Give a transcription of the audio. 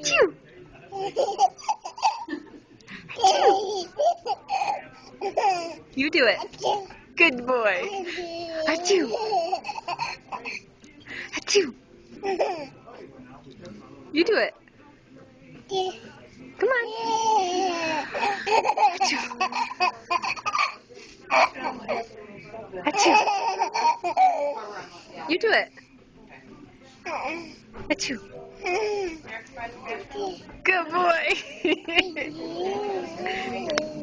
Achoo! Achoo! You do it. Good boy. Achoo! Achoo! You do it. Come on. Achoo! Achoo! You do it. Achoo! Good boy.